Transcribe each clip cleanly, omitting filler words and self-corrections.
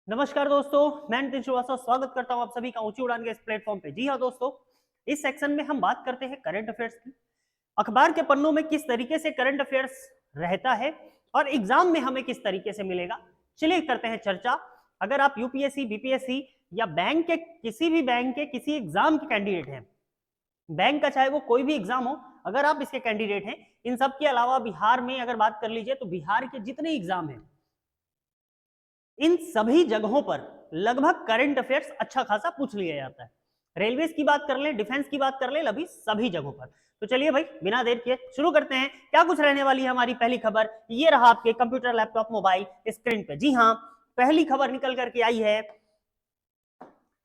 नमस्कार दोस्तों, मैं नितिन श्रीवास्तव स्वागत करता हूं आप सभी का ऊंची उड़ान के इस प्लेटफॉर्म पे। जी हाँ दोस्तों, इस सेक्शन में हम बात करते हैं करंट अफेयर्स की। अखबार के पन्नों में किस तरीके से करंट अफेयर्स रहता है और एग्जाम में हमें किस तरीके से मिलेगा, चलिए करते हैं चर्चा। अगर आप यूपीएससी, बीपीएससी या बैंक के किसी भी बैंक के किसी एग्जाम के कैंडिडेट हैं, बैंक का चाहे वो कोई भी एग्जाम हो, अगर आप इसके कैंडिडेट हैं, इन सब के अलावा बिहार में अगर बात कर लीजिए तो बिहार के जितने एग्जाम हैं इन सभी जगहों पर लगभग करंट अफेयर्स अच्छा खासा पूछ लिया जाता है। रेलवेज की बात कर लें, डिफेंस की बात कर लें, अभी सभी जगहों पर। तो चलिए भाई बिना देर किए शुरू करते हैं। क्या कुछ रहने वाली है हमारी पहली खबर, ये रहा आपके कंप्यूटर, लैपटॉप, मोबाइल स्क्रीन पे। जी हाँ, पहली खबर निकल करके आई है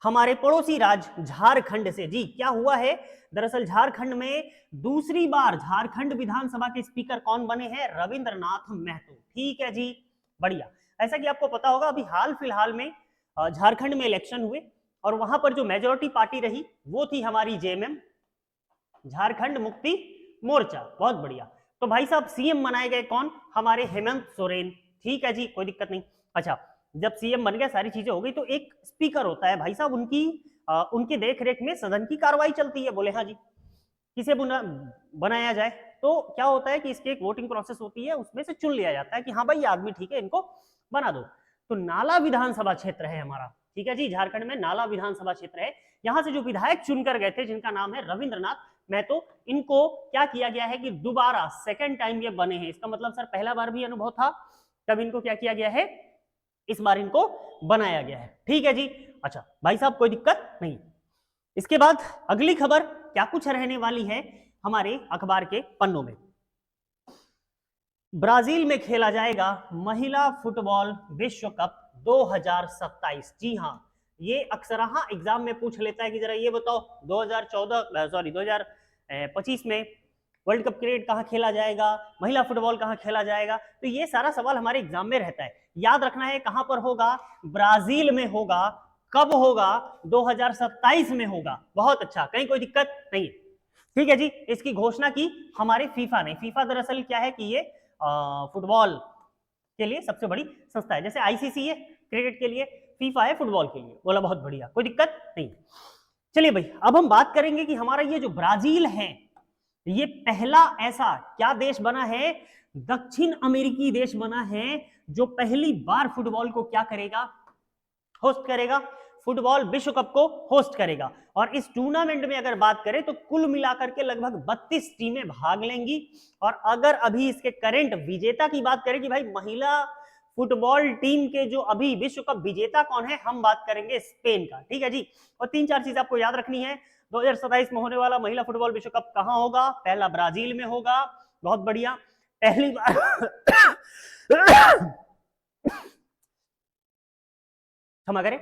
हमारे पड़ोसी राज्य झारखंड से। जी क्या हुआ है, दरअसल झारखंड में दूसरी बार झारखंड विधानसभा के स्पीकर कौन बने हैं? रविंद्रनाथ महतो। ठीक है जी, बढ़िया। ऐसा कि आपको पता होगा अभी हाल फिलहाल में झारखंड में इलेक्शन हुए और वहां पर जो मेजोरिटी पार्टी रही वो थी हमारी जेएमएम, झारखंड मुक्ति मोर्चा। बहुत बढ़िया। तो भाई साहब सीएम बनाए गए कौन? हमारे हेमंत सोरेन। ठीक है जी, कोई दिक्कत नहीं। अच्छा, जब सीएम बन गया, सारी चीजें हो गई, तो एक स्पीकर होता है भाई साहब, उनकी देख रेख में सदन की कार्रवाई चलती है। बोले हाँ जी, किसे बनाया जाए? तो क्या होता है कि इसकी एक वोटिंग प्रोसेस होती है, उसमें से चुन लिया जाता है कि हाँ भाई ये आदमी ठीक है, इनको बना दो। तो नाला विधानसभा क्षेत्र है हमारा, ठीक है जी, झारखंड में नाला विधानसभा क्षेत्र है। यहां से जो विधायक चुनकर गए थे, जिनका नाम है रविंद्रनाथ महतो, इनको क्या किया गया है कि दोबारा सेकेंड टाइम ये बने हैं। इसका मतलब सर पहला बार भी अनुभव था, तब इनको क्या किया गया है, इस बार इनको बनाया गया है। ठीक है जी। अच्छा भाई साहब कोई दिक्कत नहीं। इसके बाद अगली खबर क्या कुछ रहने वाली है हमारे अखबार के पन्नों में। ब्राजील में खेला जाएगा महिला फुटबॉल विश्व कप 2027। जी हाँ, ये अक्सर एग्जाम में पूछ लेता है कि जरा ये बताओ 2025 में वर्ल्ड कप क्रिकेट कहाँ खेला जाएगा, महिला फुटबॉल कहाँ खेला जाएगा। तो ये सारा सवाल हमारे एग्जाम में रहता है। याद रखना है कहां पर होगा, ब्राजील में होगा। कब होगा? 2027 में होगा। बहुत अच्छा, कहीं कोई दिक्कत नहीं। ठीक है जी। इसकी घोषणा की हमारे फीफा ने। फीफा दरअसल क्या है कि ये फुटबॉल के लिए सबसे बड़ी संस्था है। जैसे आईसीसी है क्रिकेट के लिए, फीफा है फुटबॉल के लिए। बोला बहुत बढ़िया, कोई दिक्कत नहीं। चलिए भाई, अब हम बात करेंगे कि हमारा ये जो ब्राजील है, ये पहला ऐसा क्या देश बना है, दक्षिण अमेरिकी देश बना है, जो पहली बार फुटबॉल को क्या करेगा, होस्ट करेगा, फुटबॉल विश्व कप को होस्ट करेगा। और इस टूर्नामेंट में अगर बात करें तो कुल मिलाकर के लगभग 32 टीमें भाग लेंगी। और अगर अभी इसके करंट विजेता की बात करें कि भाई महिला फुटबॉल टीम के जो अभी विश्व कप विजेता कौन है, हम बात करेंगे स्पेन का। ठीक है जी। और तीन चार चीज आपको याद रखनी है। 2027 में होने वाला महिला फुटबॉल विश्व कप कहां होगा? पहला ब्राजील में होगा। बहुत बढ़िया। पहली बार क्षमा करें,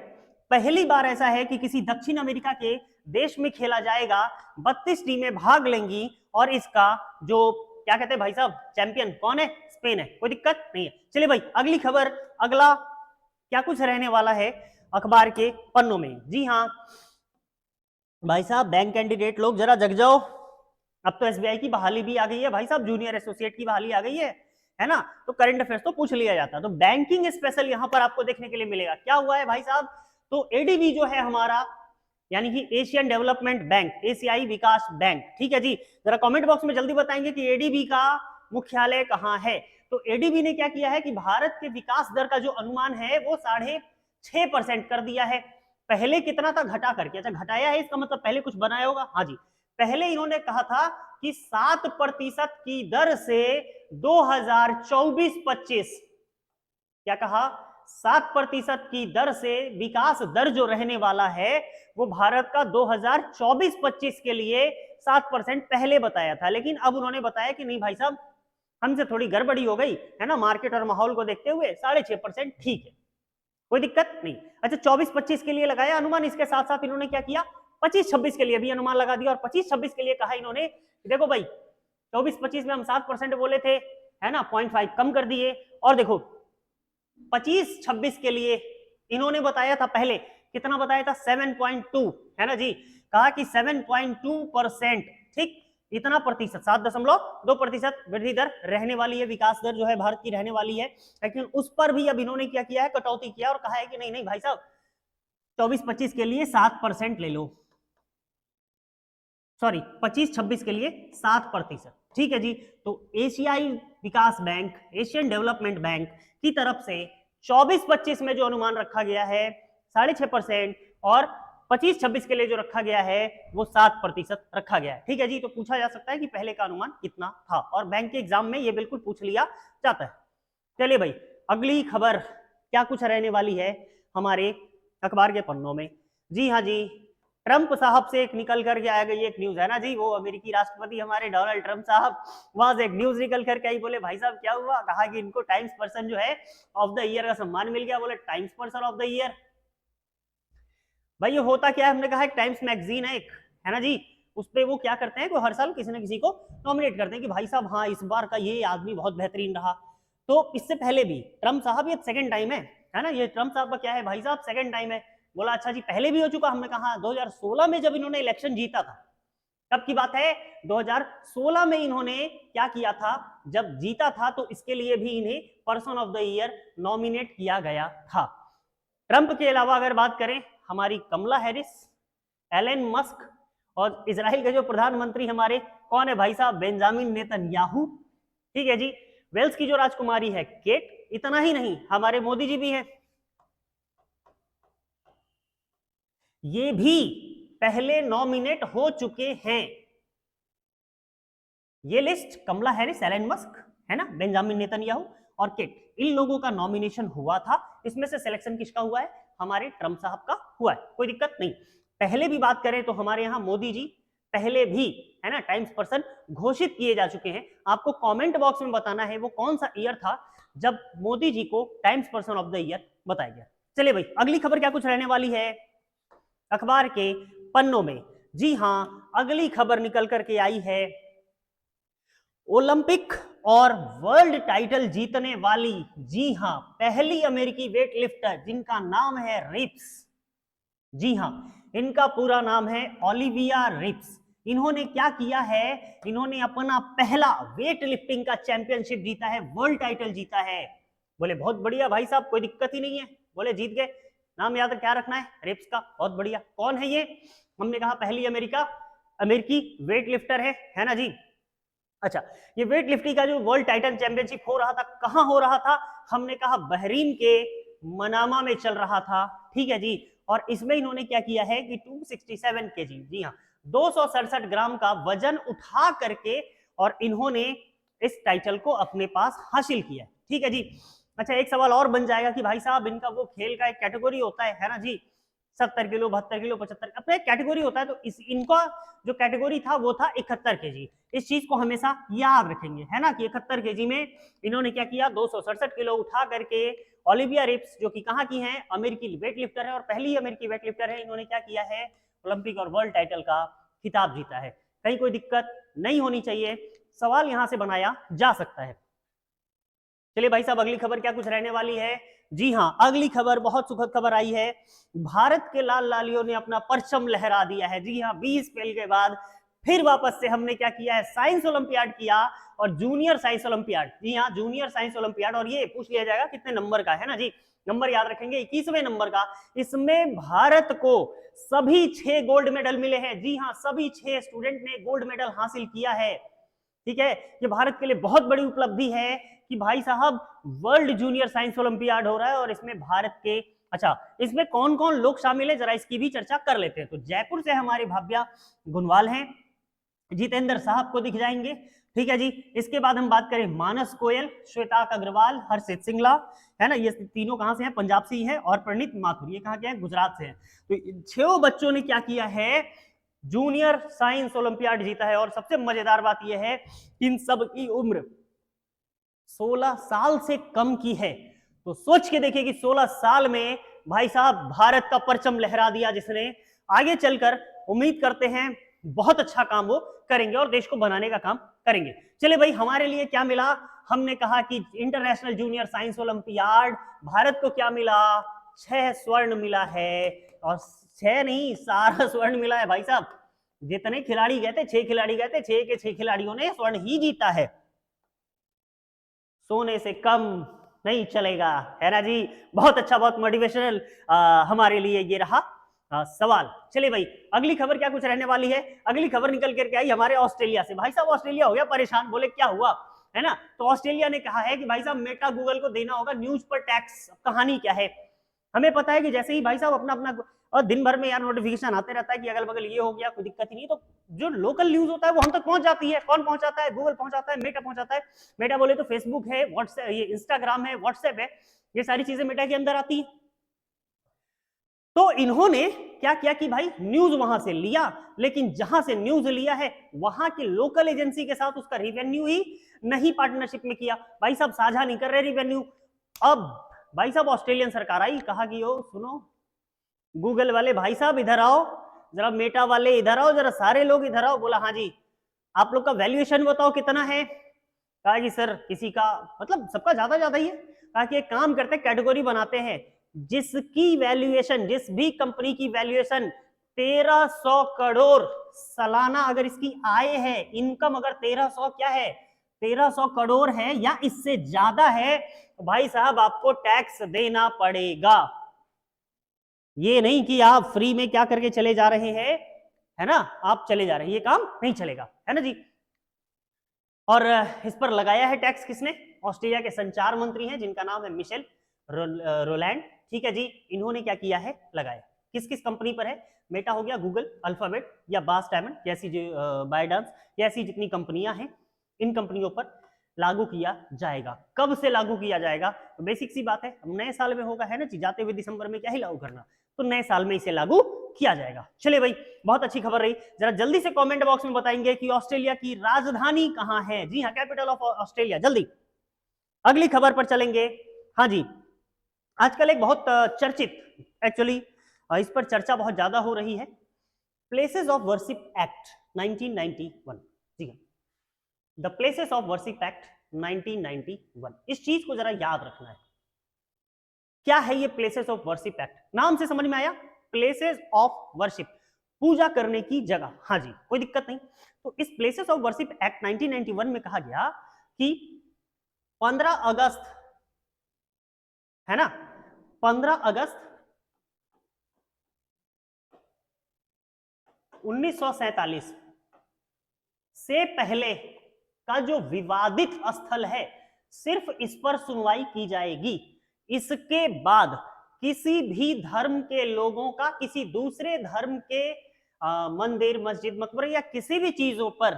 पहली बार ऐसा है कि किसी दक्षिण अमेरिका के देश में खेला जाएगा, 32 टीमें भाग लेंगी और इसका जो क्या कहते हैं भाई साहब, चैंपियन कौन है? स्पेन है। कोई दिक्कत नहीं है। चलिए भाई अगली खबर, अगला क्या कुछ रहने वाला है अखबार के पन्नों में। जी हाँ भाई साहब, बैंक कैंडिडेट लोग जरा जग जाओ। अब तो एसबीआई की बहाली भी आ गई है भाई साहब, जूनियर एसोसिएट की बहाली आ गई है ना। तो करंट अफेयर्स तो पूछ लिया जाता है, तो बैंकिंग स्पेशल यहां पर आपको देखने के लिए मिलेगा। क्या हुआ है भाई साहब, तो एडीबी जो है हमारा, यानी कि एशियन डेवलपमेंट बैंक, एशियाई विकास बैंक। ठीक है जी, जरा कमेंट बॉक्स में जल्दी बताएंगे कि एडीबी का मुख्यालय कहां है। तो एडीबी ने क्या किया है कि भारत के विकास दर का जो अनुमान है वो 6.5% कर दिया है। पहले कितना था घटा करके, अच्छा घटाया है, इसका मतलब पहले कुछ बनाया होगा। हाँ जी, पहले इन्होंने कहा था कि 7% की दर से 2024-25, क्या कहा, 7% की दर से विकास दर जो रहने वाला है वो भारत का 2024-25 के लिए 7% पहले बताया था। लेकिन अब उन्होंने बताया कि नहीं भाई साहब, हमसे थोड़ी गड़बड़ी हो गई है ना, मार्केट और माहौल को देखते हुए 6.5% ठीक है, कोई दिक्कत नहीं। अच्छा 24-25 के लिए लगाया अनुमान, इसके साथ साथ इन्होंने क्या किया, 25-26 के लिए भी अनुमान लगा दिया। और 25-26 के लिए कहा इन्होंने, देखो भाई 24-25 में हम 7% बोले थे, है ना, 0.5 कम कर दिए। और देखो 25-26 के लिए इन्होंने बताया था, पहले कितना बताया था, 7.2, है ना जी, कहा कि 7.2%। ठीक, इतना प्रतिशत 7.2% वृद्धि दर रहने वाली है, विकास दर जो है भारत की रहने वाली है। लेकिन उस पर भी अब इन्होंने क्या किया है, कटौती किया और कहा है कि नहीं नहीं भाई साहब 24-25 के लिए 7% ले लो, सॉरी 25-26 के लिए 7%, ठीक है जी। तो एशियाई विकास बैंक, एशियन डेवलपमेंट बैंक की तरफ से 24-25 में जो अनुमान रखा गया है 6.5%, और 25-26 के लिए जो रखा गया है वो 7% रखा गया है, ठीक है जी। तो पूछा जा सकता है कि पहले का अनुमान कितना था, और बैंक के एग्जाम में ये बिल्कुल पूछ लिया जाता है। चलिए भाई अगली खबर क्या कुछ रहने वाली है हमारे अखबार के पन्नों में। जी हाँ जी, ट्रंप साहब से एक निकल करके आ गई एक न्यूज है ना जी, वो अमेरिकी राष्ट्रपति हमारे डोनाल्ड ट्रंप साहब, वहां से एक न्यूज निकल करके आई। बोले भाई साहब क्या हुआ, कहा कि इनको टाइम्स पर्सन जो है ऑफ द ईयर का सम्मान मिल गया। बोले times person of the year, भाई ये होता क्या है, हमने कहा एक टाइम्स मैगजीन है एक, है ना जी, उस पर वो क्या करते हैं, वो हर साल किसी न किसी को नॉमिनेट करते हैं कि भाई साहब हाँ इस बार का ये आदमी बहुत बेहतरीन रहा। तो इससे पहले भी ट्रंप साहब ये सेकंड टाइम है ना, ये ट्रंप साहब का क्या है भाई साहब सेकंड टाइम है। बोला अच्छा जी पहले भी हो चुका, हमने कहा 2016 में जब इन्होंने इलेक्शन जीता था, तब की बात है, 2016 में इन्होंने क्या किया था, जब जीता था तो इसके लिए भी इन्हें person of the year nominate किया गया था। ट्रंप के अलावा अगर बात करें, हमारी कमला हैरिस, एलन मस्क, और इजराइल के जो प्रधानमंत्री हमारे कौन है भाई साहब, बेंजामिन नेतन्याहू, ठीक है जी। वेल्स की जो राजकुमारी है केट, इतना ही नहीं हमारे मोदी जी भी हैं, ये भी पहले नॉमिनेट हो चुके हैं। ये लिस्ट कमला हैरिस, एलन मस्क, है ना, बेंजामिन नेतन्याहू और केट, इन लोगों का नॉमिनेशन हुआ था। इसमें से सिलेक्शन किसका हुआ है, हमारे ट्रंप साहब का हुआ है, कोई दिक्कत नहीं। पहले भी बात करें तो हमारे यहाँ मोदी जी पहले भी, है ना, टाइम्स पर्सन घोषित किए जा चुके हैं। आपको कमेंट बॉक्स में बताना है वो कौन सा ईयर था जब मोदी जी को times person of the year बताया गया। चलिए भाई अगली खबर क्या कुछ रहने वाली है अखबार के पन्नों में। जी हाँ, अगली खबर निकल करके आई है ओलंपिक और वर्ल्ड टाइटल जीतने वाली, जी हां, पहली अमेरिकी वेट लिफ्टर जिनका नाम है रिप्स। जी हां, इनका पूरा नाम है ओलिविया रिप्स। इन्होंने क्या किया है, इन्होंने अपना पहला वेट लिफ्टिंग का चैंपियनशिप जीता है, वर्ल्ड टाइटल जीता है। बोले बहुत बढ़िया भाई साहब, कोई दिक्कत ही नहीं है। बोले जीत गए, नाम याद क्या रखना है, रिप्स का, बहुत बढ़िया। कौन है ये, हमने कहा पहली अमेरिकी वेट लिफ्टर है ना जी। अच्छा, ये वेट लिफ्टिंग का जो वर्ल्ड टाइटल चैंपियनशिप हो रहा था, कहां हो रहा था, हमने कहा बहरीन के मनामा में चल रहा था, ठीक है जी। और इसमें इन्होंने क्या किया है कि 267 केजी, जी हाँ, 267 ग्राम का वजन उठा करके और इन्होंने इस टाइटल को अपने पास हासिल किया, ठीक है जी। अच्छा, एक सवाल और बन जाएगा कि भाई साहब इनका वो खेल का एक कैटेगरी होता है ना जी, 70 किलो, 72 किलो, 75, अपना एक कैटेगरी होता है, तो इनका जो कैटेगरी था वो था 71 केजी। इस चीज को हमेशा याद रखेंगे, है ना, कि 71 केजी में इन्होंने क्या किया, 267 किलो उठा करके ओलिविया रिप्स, जो कि कहाँ की हैं, अमेरिकी वेट लिफ्टर है और पहली अमेरिकी वेट लिफ्टर है, इन्होंने क्या किया है, ओलंपिक और वर्ल्ड टाइटल का खिताब जीता है। कहीं कोई दिक्कत नहीं होनी चाहिए, सवाल यहां से बनाया जा सकता है। चलिए भाई साहब अगली खबर क्या कुछ रहने वाली है। जी हाँ, अगली खबर बहुत सुखद खबर आई है, भारत के लाल लालियों ने अपना परचम लहरा दिया है। जी हाँ, 20 अप्रैल के बाद फिर वापस से हमने क्या किया है, साइंस ओलंपियाड किया, और जूनियर साइंस ओलंपियाड, जी हाँ, जूनियर साइंस ओलंपियाड। और ये पूछ लिया जाएगा कितने नंबर का है ना जी, नंबर याद रखेंगे, 21वें नंबर का। इसमें भारत को सभी 6 गोल्ड मेडल मिले हैं। जी हाँ, सभी 6 स्टूडेंट ने गोल्ड मेडल हासिल किया है, ठीक है। ये भारत के लिए बहुत बड़ी उपलब्धि है कि भाई साहब वर्ल्ड जूनियर साइंस ओलंपियाड हो रहा है और इसमें भारत के, अच्छा इसमें कौन कौन लोग शामिल है जरा इसकी भी चर्चा कर लेते हैं। तो जयपुर से हमारे भाव्या गुनवाल हैं, जितेंद्र साहब को दिख जाएंगे, ठीक है जी। इसके बाद हम बात करें मानस गोयल, श्वेता अग्रवाल, हर्षित सिंगला, है ना, ये तीनों कहां से हैं, पंजाब से ही हैं, और प्रणीत माथुर ये कहां के हैं, गुजरात से हैं। तो 6 बच्चों ने क्या किया है, जूनियर साइंस ओलंपियाड जीता है। और सबसे मजेदार बात यह है कि इन सब की उम्र 16 साल से कम की है। तो सोच के देखिए कि 16 साल में भाई साहब भारत का परचम लहरा दिया, जिसने आगे चलकर उम्मीद करते हैं बहुत अच्छा काम वो करेंगे और देश को बनाने का काम करेंगे। चलिए भाई हमारे लिए क्या मिला, हमने कहा कि international junior science olympiad Bharat को क्या मिला, 6 स्वर्ण मिला है, और 6 नहीं सारा स्वर्ण मिला है भाई साहब। जितने खिलाड़ी गए थे, 6 खिलाड़ी गए थे, 6 के 6 खिलाड़ियों ने स्वर्ण ही जीता है। सोने से कम नहीं चलेगा, है ना जी। बहुत अच्छा, बहुत मोटिवेशनल हमारे लिए ये रहा सवाल। चलिए भाई, अगली खबर क्या कुछ रहने वाली है। अगली खबर निकल करके आई हमारे ऑस्ट्रेलिया से। भाई साहब ऑस्ट्रेलिया हो गया परेशान, बोले क्या हुआ, है ना। तो ऑस्ट्रेलिया ने कहा है कि भाई साहब मेटा गूगल को देना होगा न्यूज पर टैक्स। कहानी क्या है, हमें पता है कि जैसे ही भाई साहब अपना अपना और दिन भर में यार नोटिफिकेशन आते रहता है कि अगल बगल ये हो गया, कोई दिक्कत ही नहीं, तो जो लोकल न्यूज होता है वो हम तक पहुंच जाती है। कौन पहुंचाता है, गूगल पहुंचाता है, मेटा पहुंचाता है। मेटा बोले तो फेसबुक है, व्हाट्सएप, ये इंस्टाग्राम है, व्हाट्सएप है, ये सारी चीजें मेटा के अंदर आती है। तो इन्होंने क्या किया कि भाई न्यूज वहां से लिया, लेकिन जहां से न्यूज लिया है वहां की लोकल एजेंसी के साथ उसका रिवेन्यू ही नहीं पार्टनरशिप में किया। भाई साहब साझा नहीं कर रहे रिवेन्यू। अब भाई साहब ऑस्ट्रेलियन सरकार आई, कहा कि ओ सुनो गूगल वाले भाई साहब इधर आओ जरा, मेटा वाले इधर आओ जरा, सारे लोग इधर आओ। बोला हाँ जी, आप लोग का वैल्यूएशन बताओ कितना है। कहा कि सर किसी का मतलब सबका ज्यादा ज्यादा ही है। कहा कि एक काम करते कैटेगरी बनाते हैं, जिसकी वैल्यूएशन, जिस भी कंपनी की वैल्यूएशन 1300 करोड़ सालाना अगर इसकी आय है, इनकम अगर 1300 क्या है 1300 करोड़ है या इससे ज्यादा है, तो भाई साहब आपको टैक्स देना पड़ेगा। ये नहीं कि आप फ्री में क्या करके चले जा रहे हैं, है ना, आप चले जा रहे हैं, ये काम नहीं चलेगा, है ना जी। और इस पर लगाया है टैक्स किसने, ऑस्ट्रेलिया के संचार मंत्री हैं जिनका नाम है मिशेल रोलैंड। ठीक है जी, इन्होंने क्या किया है, लगाया। किस किस कंपनी पर है, मेटा हो गया, गूगल, अल्फाबेट या बास डायमंड जैसी जो बायडांस ऐसी जितनी कंपनियां हैं, इन कंपनियों पर लागू किया जाएगा। कब से लागू किया जाएगा, तो बेसिक सी बात है, नए साल में होगा, है ना जी। जाते हुए दिसंबर में क्या ही लागू करना, तो नए साल में इसे लागू किया जाएगा। चलिए भाई, बहुत अच्छी खबर रही। जरा जल्दी से कमेंट बॉक्स में बताएंगे कि ऑस्ट्रेलिया की राजधानी कहां है। जी हाँ, कैपिटल ऑफ ऑस्ट्रेलिया। जल्दी अगली खबर पर चलेंगे। हाँ जी, आजकल एक बहुत चर्चित, एक्चुअली इस पर चर्चा बहुत ज्यादा हो रही है, प्लेसेस ऑफ वर्शिप एक्ट 1991। जी हाँ, the places of worship act 1991। इस चीज को जरा याद रखना है, क्या है ये प्लेसेस ऑफ वर्शिप एक्ट। नाम से समझ में आया, प्लेसेस ऑफ वर्शिप, पूजा करने की जगह। हाँ जी, कोई दिक्कत नहीं। तो इस प्लेसेस ऑफ वर्शिप एक्ट 1991 में कहा गया कि 15 अगस्त, है ना, 15 अगस्त 1947 से पहले का जो विवादित स्थल है, सिर्फ इस पर सुनवाई की जाएगी। इसके बाद किसी भी धर्म के लोगों का किसी दूसरे धर्म के मंदिर, मस्जिद, मकबरे या किसी भी चीजों पर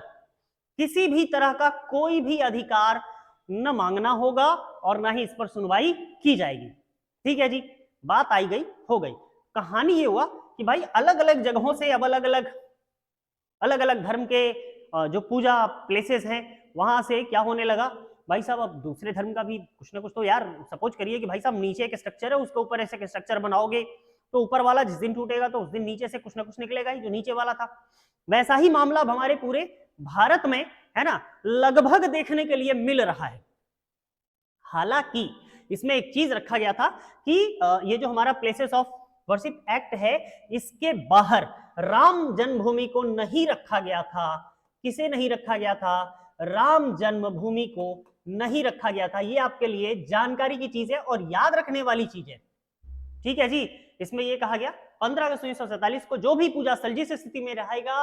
किसी भी तरह का कोई भी अधिकार न मांगना होगा और ना ही इस पर सुनवाई की जाएगी। ठीक है जी, बात आई गई हो गई। कहानी ये हुआ कि भाई अलग अलग जगहों से अब अलग अलग धर्म के जो पूजा प्लेसेस हैं वहां से क्या होने लगा, भाई साहब अब दूसरे धर्म का भी कुछ ना कुछ तो यार, सपोज करिए कि भाई साहब नीचे एक स्ट्रक्चर है, उसके ऊपर ऐसे स्ट्रक्चर बनाओगे तो ऊपर वाला जिस दिन टूटेगा तो उस दिन नीचे से कुछ ना कुछ निकलेगा ही, जो नीचे वाला था। वैसा ही मामला अब हमारे पूरे भारत में, है ना, लगभग देखने के लिए मिल रहा है। हालांकि इसमें एक चीज रखा गया था कि ये जो हमारा प्लेसेस ऑफ वर्शिप एक्ट है, इसके बाहर राम जन्मभूमि को नहीं रखा गया था। किसे नहीं रखा गया था, राम जन्मभूमि को नहीं रखा गया था। ये आपके लिए जानकारी की चीज है और याद रखने वाली चीज है। ठीक है जी, इसमें यह कहा गया 15 अगस्त 1947 को जो भी पूजा स्थल जिस स्थिति में रहेगा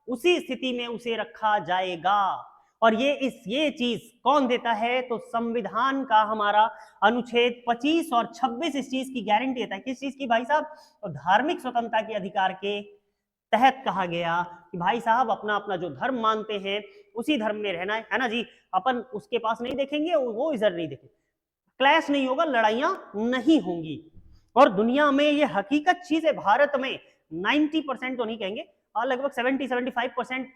उसी स्थिति में उसे रखा जाएगा। और ये चीज कौन देता है, तो संविधान का हमारा अनुच्छेद 25 और 26 इस चीज की गारंटी देता है। किस चीज की भाई साहब, तो धार्मिक स्वतंत्रता के अधिकार के तहत कहा गया कि भाई साहब अपना अपना जो धर्म मानते हैं उसी धर्म में रहना है ना जी। अपन उसके पास नहीं देखेंगे, वो इधर नहीं देखेंगे, क्लैश नहीं होगा, लड़ाइयां नहीं होंगी। और दुनिया में ये हकीकत चीज है, भारत में 90% तो नहीं कहेंगे, लगभग 70-75%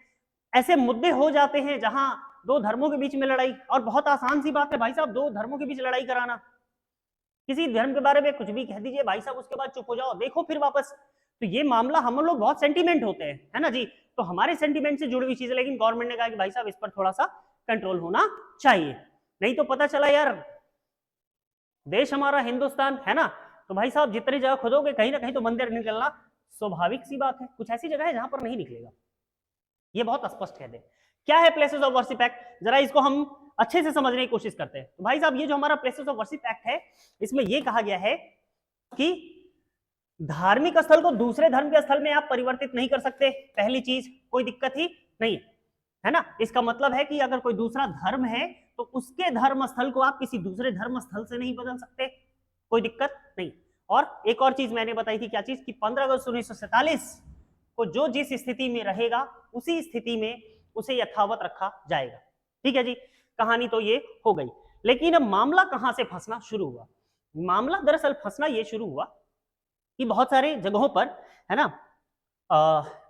ऐसे मुद्दे हो जाते हैं जहां दो धर्मों के बीच में लड़ाई, और बहुत आसान सी बात है भाई साहब, दो धर्मों के बीच लड़ाई कराना। किसी धर्म के बारे में कुछ भी कह दीजिए भाई साहब, उसके बाद चुप हो जाओ, देखो फिर वापस। तो ये मामला, हम लोग बहुत सेंटीमेंट होते हैं, है ना जी, तो हमारे सेंटीमेंट से जुड़ी हुई चीज है। लेकिन गवर्नमेंट ने कहा कि भाई साहब इस पर थोड़ा सा कंट्रोल होना चाहिए, नहीं तो पता चला यार देश हमारा हिंदुस्तान है ना, तो भाई साहब जितनी जगह खोदोगे कहीं ना कहीं तो मंदिर निकलना स्वाभाविक सी बात है। कुछ ऐसी जगह है जहां पर नहीं निकलेगा, ये बहुत स्पष्ट कह दे। क्या है प्लेसेस ऑफ वर्शिप एक्ट, जरा इसको हम अच्छे से समझने की कोशिश करते हैं। तो भाई साहब ये जो हमारा प्लेसेस ऑफ वर्शिप एक्ट है, इसमें ये कहा गया है कि धार्मिक स्थल को दूसरे धर्म के स्थल में आप परिवर्तित नहीं कर सकते, पहली चीज, कोई दिक्कत ही नहीं है ना। इसका मतलब है कि अगर कोई दूसरा धर्म है तो उसके धर्म स्थल को आप किसी दूसरे धर्म स्थल से नहीं बदल सकते, कोई दिक्कत नहीं। और एक और चीज मैंने बताई थी, क्या चीज, कि 15 अगस्त 1947 को जो जिस स्थिति में रहेगा उसी स्थिति में उसे यथावत रखा जाएगा। ठीक है जी, कहानी तो ये हो गई। लेकिन अब मामला कहां से फंसना शुरू हुआ? मामला दरअसल फंसना ये शुरू हुआ कि बहुत सारे जगहों पर, है ना,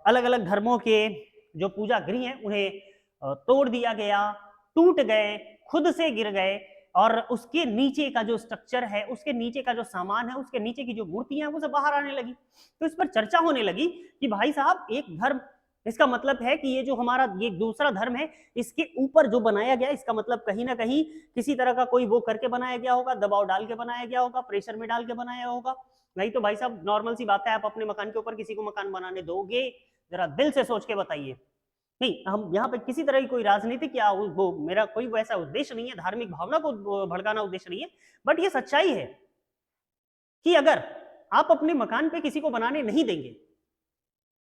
अलग अलग धर्मों के जो पूजा गृह हैं उन्हें तोड़ दिया गया, टूट गए, खुद से गिर गए, और उसके नीचे का जो स्ट्रक्चर है, उसके नीचे का जो सामान है, उसके नीचे की जो मूर्तियां हैं वो सब बाहर आने लगी। तो इस पर चर्चा होने लगी कि भाई साहब एक धर्म, इसका मतलब है कि ये जो हमारा ये दूसरा धर्म है, इसके ऊपर जो बनाया गया, इसका मतलब कहीं ना कहीं किसी तरह का कोई वो करके बनाया गया होगा, दबाव डाल के बनाया गया होगा, प्रेशर में डाल के बनाया होगा। नहीं तो भाई साहब नॉर्मल सी बात है, आप अपने मकान के ऊपर किसी को मकान बनाने दोगे? जरा दिल से सोच के बताइए। नहीं, हम यहाँ पे किसी तरह की कोई राजनीतिक या वो मेरा कोई वैसा उद्देश्य नहीं है, धार्मिक भावना को भड़काना उद्देश्य नहीं है, बट ये सच्चाई है कि अगर आप अपने मकान पे किसी को बनाने नहीं देंगे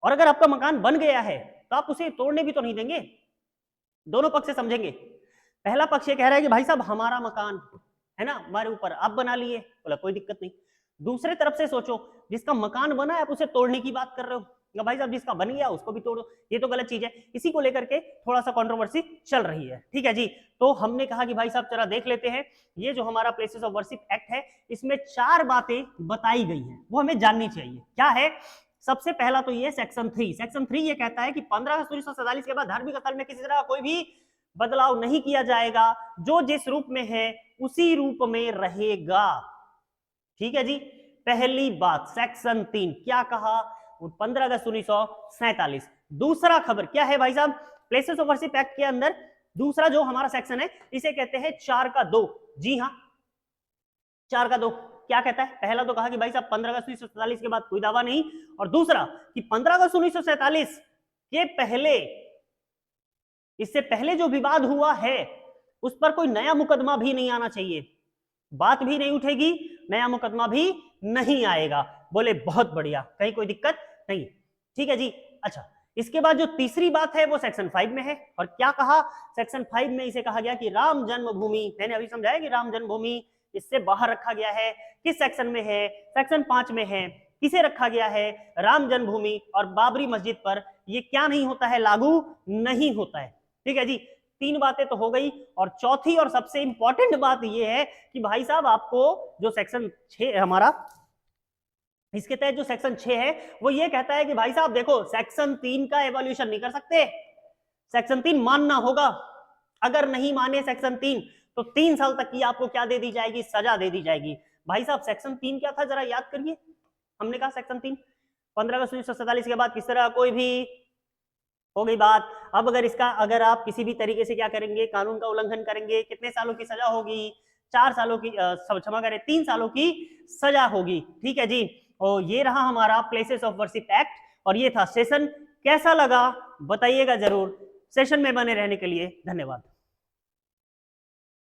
और अगर आपका मकान बन गया है तो आप उसे तोड़ने भी तो नहीं देंगे। दोनों पक्ष से समझेंगे। पहला पक्ष ये कह रहा है कि भाई साहब हमारा मकान है ना, हमारे ऊपर आप बना लिए, बोला कोई दिक्कत नहीं। दूसरे तरफ से सोचो, जिसका मकान बना है आप उसे तोड़ने की बात कर रहे हो, भाई साहब जिसका बन गया उसको भी तोड़ो, ये तो गलत चीज है। इसी को लेकर के थोड़ा सा कंट्रोवर्सी चल रही है। ठीक है जी, तो हमने कहा कि भाई साहब जरा देख लेते हैं, ये जो हमारा प्लेसेस ऑफ वर्शिप एक्ट है, इसमें 4 बातें बताई गई हैं, वो हमें जाननी चाहिए। क्या है? सबसे पहला तो ये सेक्शन 3। सेक्शन 3 ये कहता है कि 15 अगस्त 1947 के बाद धार्मिक स्थल में किसी तरह का कोई भी बदलाव नहीं किया जाएगा, जो जिस रूप में है उसी रूप में रहेगा। ठीक है जी, पहली बात। सेक्शन 3 क्या कहा? 15 अगस्त 1947। दूसरा खबर क्या है भाई साहब? प्लेसेस ऑफ वर्शिप एक्ट के अंदर दूसरा जो हमारा सेक्शन है इसे कहते हैं 4 का 2। जी हाँ, 4 का 2 क्या कहता है? पहला तो कहा कि भाई साहब 15 अगस्त 1947 के बाद कोई दावा नहीं, और दूसरा कि 15 अगस्त 1947 के पहले, इससे पहले जो विवाद हुआ है उस पर कोई नया मुकदमा भी नहीं आना चाहिए, बात भी नहीं उठेगी, नया मुकदमा भी नहीं आएगा। बोले बहुत बढ़िया, कहीं कोई दिक्कत नहीं। ठीक है जी। अच्छा, इसके बाद जो तीसरी बात है वो सेक्शन 5 में है, और क्या कहा? सेक्शन 5 में इसे कहा गया कि राम जन्मभूमि, मैंने अभी समझाया कि राम जन्मभूमि इससे बाहर रखा गया है। किस सेक्शन में है? सेक्शन 5 में है। किसे रखा गया है? राम जन्मभूमि और बाबरी मस्जिद पर ये क्या नहीं होता है? लागू नहीं होता है। ठीक है जी, 3 बातें तो हो गई, और चौथी और सबसे इंपॉर्टेंट बात यह है कि भाई साहब आपको जो सेक्शन 6 हमारा, इसके तहत जो सेक्शन 6 है वो ये कहता है कि भाई साहब देखो, सेक्शन 3 का एवोल्यूशन नहीं कर सकते, सेक्शन 3 मानना होगा। अगर नहीं माने सेक्शन 3 तो 3 साल तक की आपको क्या दे दी जाएगी? सजा दे दी जाएगी। भाई साहब सेक्शन 3 क्या था, जरा याद करिए। हमने कहा सेक्शन 3 15 अगस्त 1947 के बाद किस तरह कोई भी, हो गई बात। अब अगर आप किसी भी तरीके से क्या करेंगे, कानून का उल्लंघन करेंगे, कितने सालों की सजा होगी? 4 सालों की, क्षमा करें, 3 सालों की सजा होगी। ठीक है जी। और ये रहा हमारा प्लेसेस ऑफ वर्शिप एक्ट, और ये था सेशन। कैसा लगा बताइएगा जरूर। सेशन में बने रहने के लिए धन्यवाद।